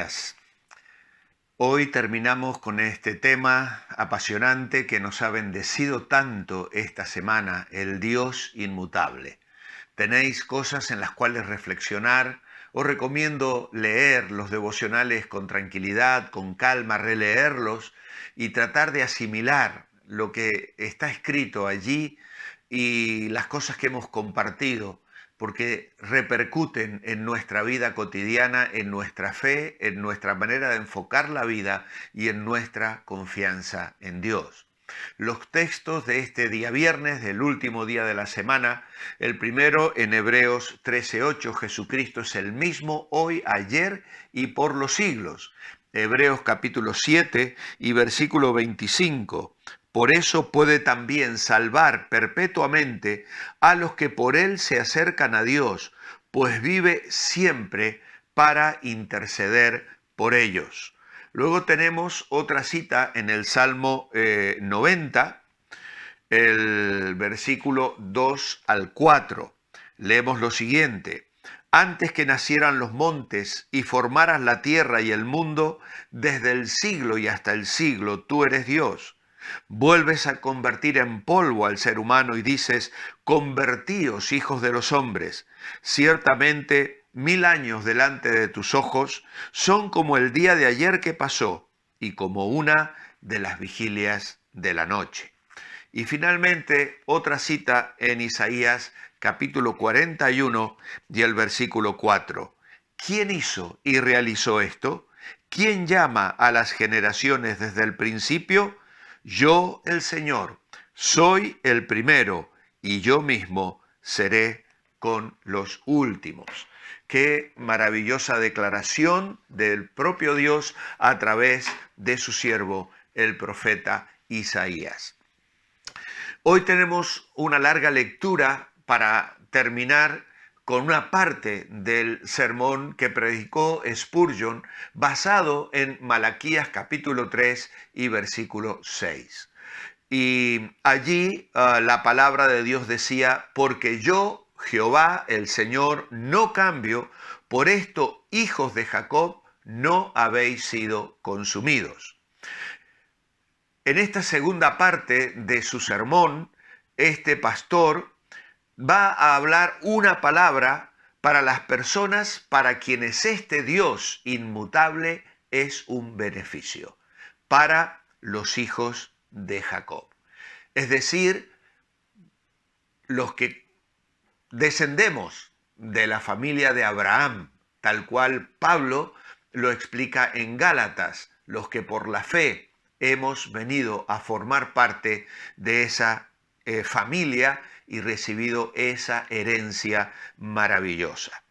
días. Hoy terminamos con este tema apasionante que nos ha bendecido tanto esta semana, el Dios inmutable. ¿Tenéis cosas en las cuales reflexionar? Os recomiendo leer los devocionales con tranquilidad, con calma, releerlos y tratar de asimilar lo que está escrito allí y las cosas que hemos compartido, porque repercuten en nuestra vida cotidiana, en nuestra fe, en nuestra manera de enfocar la vida y en nuestra confianza en Dios. Los textos de este día viernes, del último día de la semana, el primero en Hebreos 13:8, Jesucristo es el mismo hoy, ayer y por los siglos. Hebreos capítulo 7 y versículo 25. Por eso puede también salvar perpetuamente a los que por él se acercan a Dios, pues vive siempre para interceder por ellos. Luego tenemos otra cita en el Salmo 90, el versículo 2 al 4. Leemos lo siguiente: antes que nacieran los montes y formaras la tierra y el mundo, desde el siglo y hasta el siglo, tú eres Dios. Vuelves a convertir en polvo al ser humano y dices: convertíos, hijos de los hombres. Ciertamente, 1000 años delante de tus ojos son como el día de ayer que pasó y como una de las vigilias de la noche. Y finalmente, otra cita en Isaías capítulo 41 y el versículo 4. ¿Quién hizo y realizó esto? ¿Quién llama a las generaciones desde el principio? Yo, el Señor, soy el primero y yo mismo seré con los últimos. Qué maravillosa declaración del propio Dios a través de su siervo, el profeta Isaías. Hoy tenemos una larga lectura para terminar con una parte del sermón que predicó Spurgeon basado en Malaquías capítulo 3 y versículo 6. Y allí la palabra de Dios decía: porque yo, Jehová, el Señor, no cambio, por esto, hijos de Jacob, no habéis sido consumidos. En esta segunda parte de su sermón, este pastor va a hablar una palabra para las personas para quienes este Dios inmutable es un beneficio, para los hijos de Jacob. Es decir, los que descendemos de la familia de Abraham, tal cual Pablo lo explica en Gálatas, los que por la fe hemos venido a formar parte de esa familia y recibido esa herencia maravillosa.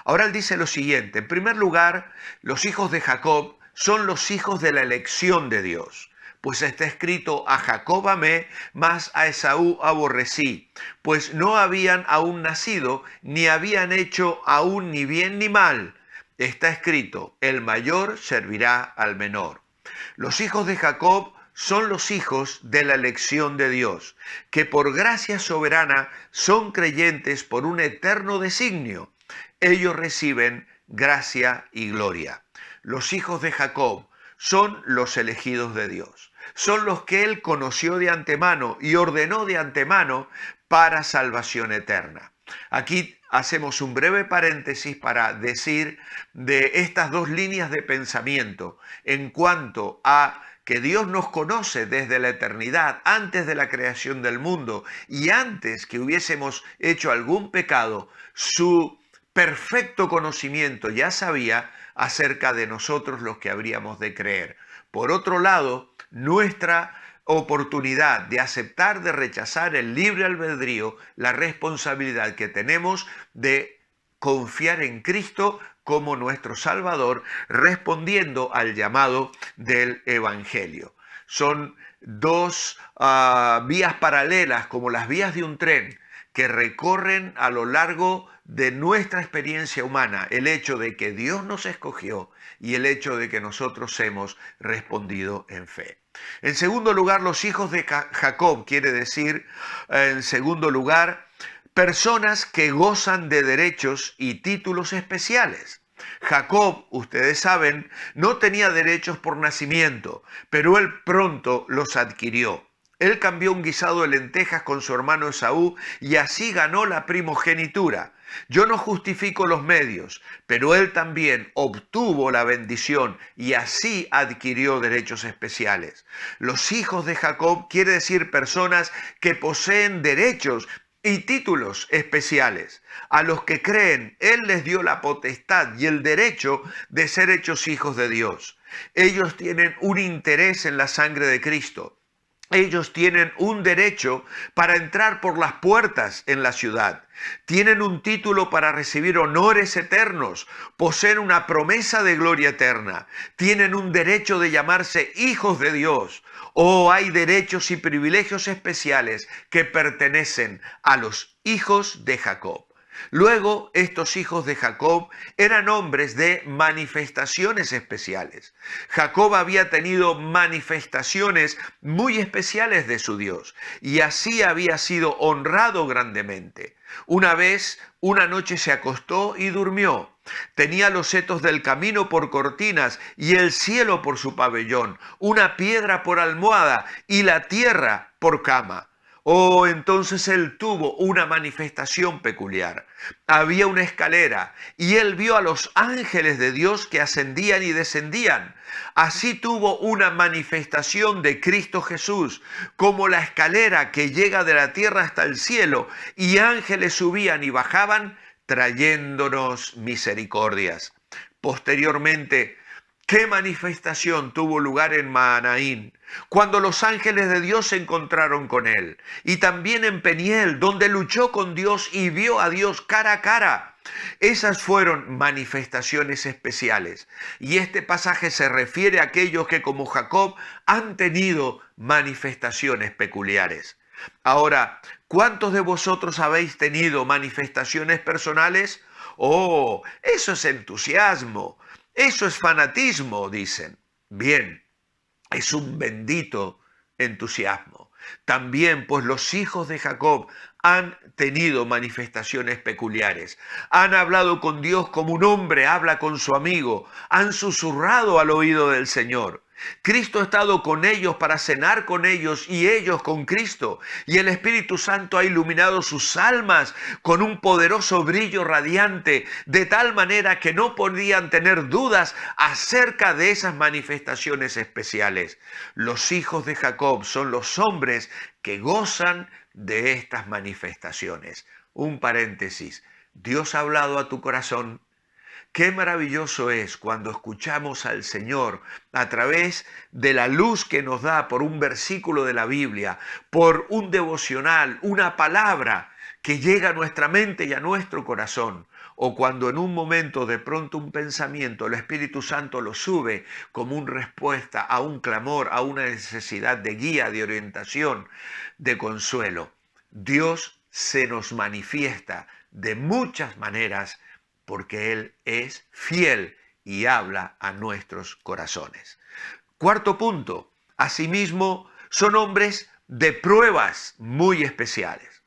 Ahora él dice lo siguiente: en primer lugar, los hijos de Jacob son los hijos de la elección de Dios. Pues está escrito: a Jacob amé, mas a Esaú aborrecí, pues no habían aún nacido, ni habían hecho aún ni bien ni mal. Está escrito: el mayor servirá al menor. Los hijos de Jacob son los hijos de la elección de Dios, que por gracia soberana son creyentes por un eterno designio. Ellos reciben gracia y gloria. Los hijos de Jacob son los elegidos de Dios. Son los que Él conoció de antemano y ordenó de antemano para salvación eterna. Aquí hacemos un breve paréntesis para decir de estas dos líneas de pensamiento en cuanto a que Dios nos conoce desde la eternidad, antes de la creación del mundo y antes que hubiésemos hecho algún pecado. Su perfecto conocimiento ya sabía acerca de nosotros los que habríamos de creer. Por otro lado, nuestra oportunidad de aceptar, de rechazar el libre albedrío, la responsabilidad que tenemos de confiar en Cristo como nuestro Salvador, respondiendo al llamado del Evangelio. Son dos vías paralelas, como las vías de un tren, que recorren a lo largo de nuestra experiencia humana el hecho de que Dios nos escogió y el hecho de que nosotros hemos respondido en fe. En segundo lugar, los hijos de Jacob quiere decir, en segundo lugar, personas que gozan de derechos y títulos especiales. Jacob, ustedes saben, no tenía derechos por nacimiento, pero él pronto los adquirió. Él cambió un guisado de lentejas con su hermano Esaú y así ganó la primogenitura. Yo no justifico los medios, pero él también obtuvo la bendición y así adquirió derechos especiales. Los hijos de Jacob quiere decir personas que poseen derechos y títulos especiales. A los que creen, Él les dio la potestad y el derecho de ser hechos hijos de Dios. Ellos tienen un interés en la sangre de Cristo. Ellos tienen un derecho para entrar por las puertas en la ciudad. Tienen un título para recibir honores eternos. Poseen una promesa de gloria eterna. Tienen un derecho de llamarse hijos de Dios. Hay derechos y privilegios especiales que pertenecen a los hijos de Jacob. Luego, estos hijos de Jacob eran hombres de manifestaciones especiales. Jacob había tenido manifestaciones muy especiales de su Dios y así había sido honrado grandemente. Una vez, una noche se acostó y durmió. Tenía los setos del camino por cortinas y el cielo por su pabellón, una piedra por almohada y la tierra por cama. Entonces él tuvo una manifestación peculiar. Había una escalera y él vio a los ángeles de Dios que ascendían y descendían. Así tuvo una manifestación de Cristo Jesús, como la escalera que llega de la tierra hasta el cielo, y ángeles subían y bajaban trayéndonos misericordias. Posteriormente, ¿qué manifestación tuvo lugar en Mahanaim? Cuando los ángeles de Dios se encontraron con él. Y también en Peniel, donde luchó con Dios y vio a Dios cara a cara. Esas fueron manifestaciones especiales. Y este pasaje se refiere a aquellos que, como Jacob, han tenido manifestaciones peculiares. Ahora, ¿cuántos de vosotros habéis tenido manifestaciones personales? Eso es entusiasmo. Eso es fanatismo, dicen. Bien, es un bendito entusiasmo. También, pues los hijos de Jacob han tenido manifestaciones peculiares. Han hablado con Dios como un hombre habla con su amigo. Han susurrado al oído del Señor. Cristo ha estado con ellos para cenar con ellos y ellos con Cristo. Y el Espíritu Santo ha iluminado sus almas con un poderoso brillo radiante, de tal manera que no podían tener dudas acerca de esas manifestaciones especiales. Los hijos de Jacob son los hombres que gozan de estas manifestaciones. Un paréntesis. ¿Dios ha hablado a tu corazón? Qué maravilloso es cuando escuchamos al Señor a través de la luz que nos da por un versículo de la Biblia, por un devocional, una palabra que llega a nuestra mente y a nuestro corazón. O cuando en un momento de pronto un pensamiento, el Espíritu Santo lo sube como una respuesta a un clamor, a una necesidad de guía, de orientación, de consuelo. Dios se nos manifiesta de muchas maneras porque Él es fiel y habla a nuestros corazones. Cuarto punto, asimismo, son hombres de pruebas muy especiales.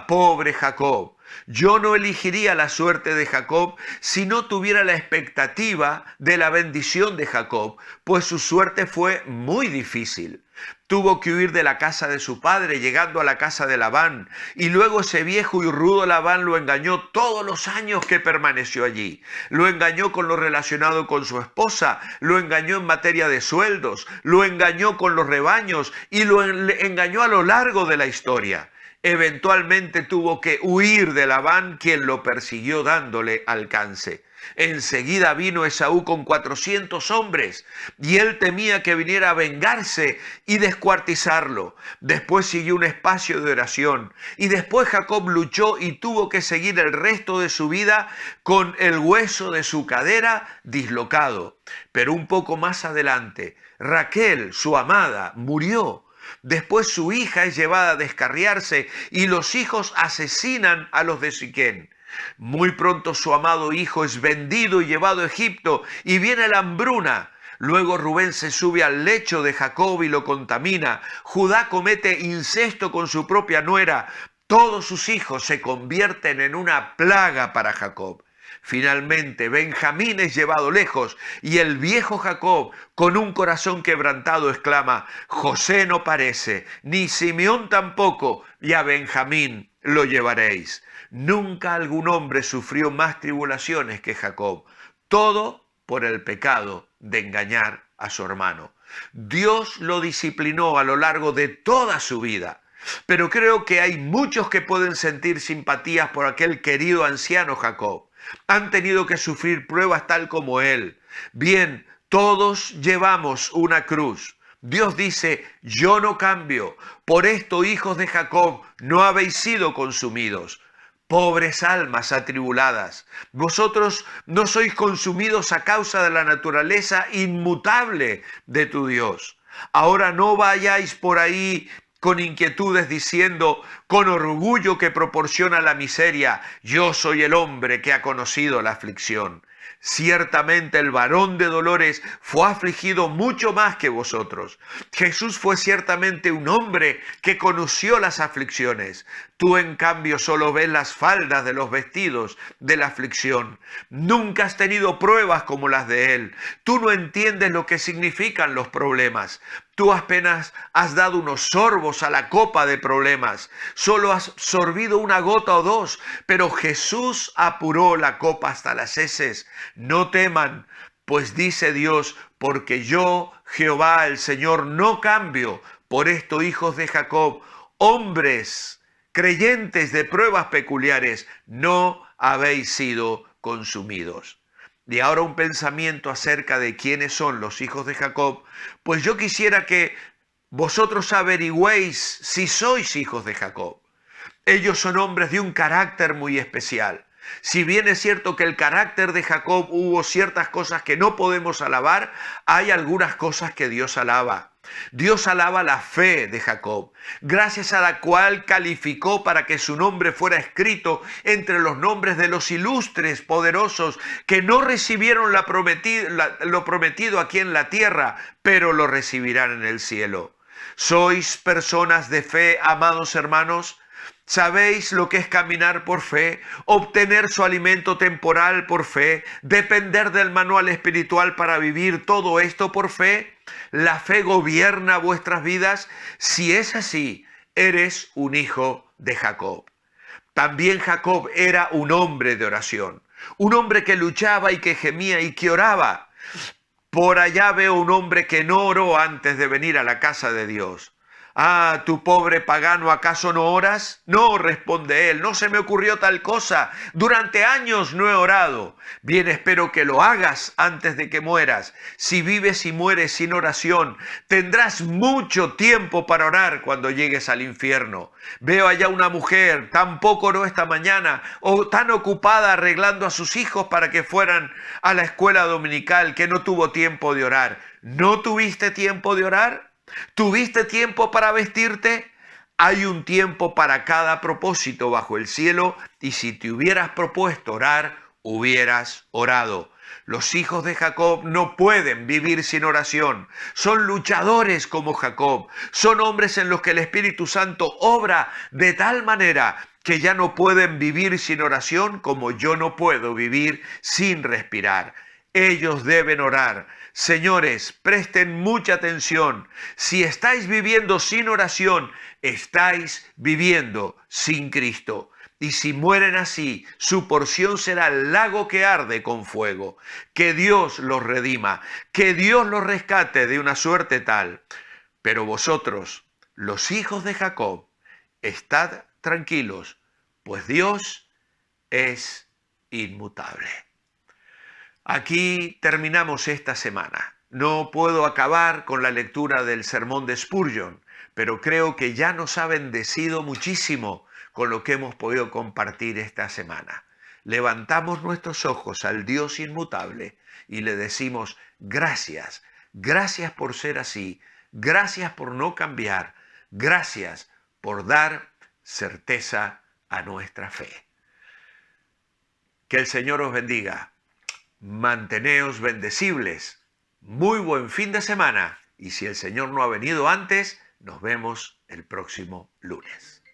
Pobre Jacob. Yo no elegiría la suerte de Jacob si no tuviera la expectativa de la bendición de Jacob, pues su suerte fue muy difícil. Tuvo que huir de la casa de su padre, llegando a la casa de Labán, y luego ese viejo y rudo Labán lo engañó todos los años que permaneció allí. Lo engañó con lo relacionado con su esposa, lo engañó en materia de sueldos, lo engañó con los rebaños y lo engañó a lo largo de la historia. Eventualmente tuvo que huir de Labán, quien lo persiguió dándole alcance. Enseguida vino Esaú con 400 hombres y él temía que viniera a vengarse y descuartizarlo. Después siguió un espacio de oración y después Jacob luchó y tuvo que seguir el resto de su vida con el hueso de su cadera dislocado. Pero un poco más adelante, Raquel, su amada, murió. Después su hija es llevada a descarriarse y los hijos asesinan a los de Siquén. Muy pronto su amado hijo es vendido y llevado a Egipto y viene la hambruna. Luego Rubén se sube al lecho de Jacob y lo contamina. Judá comete incesto con su propia nuera. Todos sus hijos se convierten en una plaga para Jacob. Finalmente, Benjamín es llevado lejos y el viejo Jacob, con un corazón quebrantado, exclama: José no parece, ni Simeón tampoco, y a Benjamín lo llevaréis. Nunca algún hombre sufrió más tribulaciones que Jacob, todo por el pecado de engañar a su hermano. Dios lo disciplinó a lo largo de toda su vida. Pero creo que hay muchos que pueden sentir simpatías por aquel querido anciano Jacob. Han tenido que sufrir pruebas tal como él. Bien, todos llevamos una cruz. Dios dice: yo no cambio. Por esto, hijos de Jacob, no habéis sido consumidos. Pobres almas atribuladas, vosotros no sois consumidos a causa de la naturaleza inmutable de tu Dios. Ahora no vayáis por ahí con inquietudes diciendo con orgullo que proporciona la miseria: yo soy el hombre que ha conocido la aflicción. Ciertamente el varón de dolores fue afligido mucho más que vosotros. Jesús fue ciertamente un hombre que conoció las aflicciones. Tú, en cambio, solo ves las faldas de los vestidos de la aflicción. Nunca has tenido pruebas como las de él. Tú no entiendes lo que significan los problemas. Tú apenas has dado unos sorbos a la copa de problemas. Solo has sorbido una gota o dos, pero Jesús apuró la copa hasta las heces. No teman, pues dice Dios: porque yo, Jehová el Señor, no cambio. Por esto, hijos de Jacob, hombres creyentes de pruebas peculiares, no habéis sido consumidos. Y ahora un pensamiento acerca de quiénes son los hijos de Jacob. Pues yo quisiera que vosotros averigüéis si sois hijos de Jacob. Ellos son hombres de un carácter muy especial. Si bien es cierto que el carácter de Jacob hubo ciertas cosas que no podemos alabar, hay algunas cosas que Dios alaba. Dios alaba la fe de Jacob, gracias a la cual calificó para que su nombre fuera escrito entre los nombres de los ilustres, poderosos, que no recibieron lo prometido aquí en la tierra, pero lo recibirán en el cielo. ¿Sois personas de fe, amados hermanos? ¿Sabéis lo que es caminar por fe, obtener su alimento temporal por fe, depender del manual espiritual para vivir todo esto por fe? ¿La fe gobierna vuestras vidas? Si es así, eres un hijo de Jacob. También Jacob era un hombre de oración, un hombre que luchaba y que gemía y que oraba. Por allá veo un hombre que no oró antes de venir a la casa de Dios. Ah, tú pobre pagano, ¿acaso no oras? No, responde él, no se me ocurrió tal cosa. Durante años no he orado. Bien, espero que lo hagas antes de que mueras. Si vives y mueres sin oración, tendrás mucho tiempo para orar cuando llegues al infierno. Veo allá una mujer, tampoco oró esta mañana, o tan ocupada arreglando a sus hijos para que fueran a la escuela dominical, que no tuvo tiempo de orar. ¿No tuviste tiempo de orar? ¿Tuviste tiempo para vestirte? Hay un tiempo para cada propósito bajo el cielo, y si te hubieras propuesto orar, hubieras orado. Los hijos de Jacob no pueden vivir sin oración. Son luchadores como Jacob. Son hombres en los que el Espíritu Santo obra de tal manera que ya no pueden vivir sin oración, como yo no puedo vivir sin respirar. Ellos deben orar. Señores, presten mucha atención. Si estáis viviendo sin oración, estáis viviendo sin Cristo. Y si mueren así, su porción será el lago que arde con fuego. Que Dios los redima, que Dios los rescate de una suerte tal. Pero vosotros, los hijos de Jacob, estad tranquilos, pues Dios es inmutable. Aquí terminamos esta semana. No puedo acabar con la lectura del sermón de Spurgeon, pero creo que ya nos ha bendecido muchísimo con lo que hemos podido compartir esta semana. Levantamos nuestros ojos al Dios inmutable y le decimos: gracias, gracias por ser así, gracias por no cambiar, gracias por dar certeza a nuestra fe. Que el Señor os bendiga. Manteneos bendecibles. Muy buen fin de semana. Y si el Señor no ha venido antes, nos vemos el próximo lunes.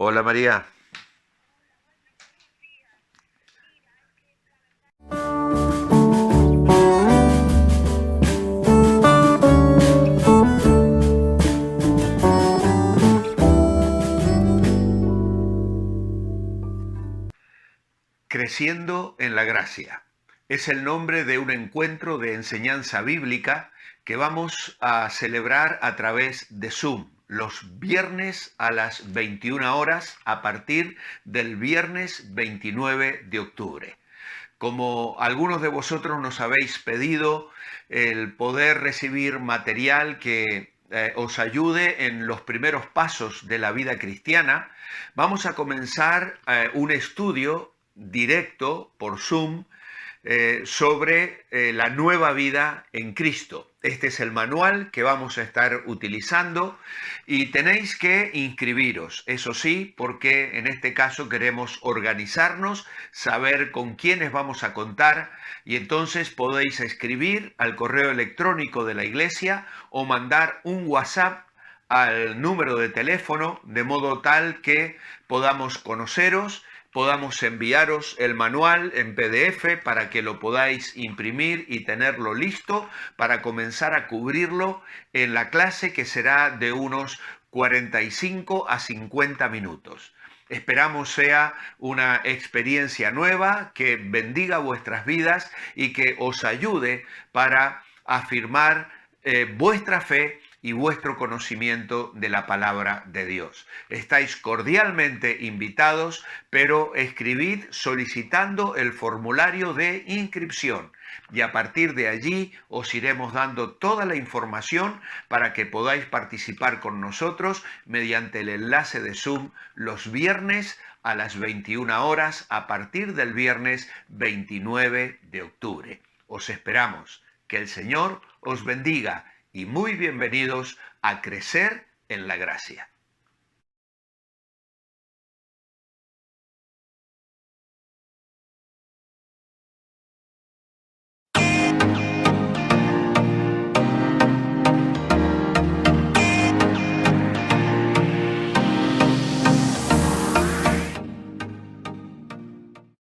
Hola María. Creciendo en la Gracia. Es el nombre de un encuentro de enseñanza bíblica que vamos a celebrar a través de Zoom los viernes a las 21 horas a partir del viernes 29 de octubre. Como algunos de vosotros nos habéis pedido el poder recibir material que os ayude en los primeros pasos de la vida cristiana, vamos a comenzar un estudio directo por Zoom sobre la nueva vida en Cristo. Este es el manual que vamos a estar utilizando y tenéis que inscribiros, eso sí, porque en este caso queremos organizarnos, saber con quiénes vamos a contar y entonces podéis escribir al correo electrónico de la iglesia o mandar un WhatsApp al número de teléfono de modo tal que podamos conoceros, podamos enviaros el manual en PDF para que lo podáis imprimir y tenerlo listo para comenzar a cubrirlo en la clase que será de unos 45 a 50 minutos. Esperamos sea una experiencia nueva que bendiga vuestras vidas y que os ayude para afirmar vuestra fe y vuestro conocimiento de la palabra de Dios. Estáis cordialmente invitados, pero escribid solicitando el formulario de inscripción y a partir de allí os iremos dando toda la información para que podáis participar con nosotros mediante el enlace de Zoom los viernes a las 21 horas a partir del viernes 29 de octubre. Os esperamos. Que el Señor os bendiga y muy bienvenidos a Crecer en la Gracia.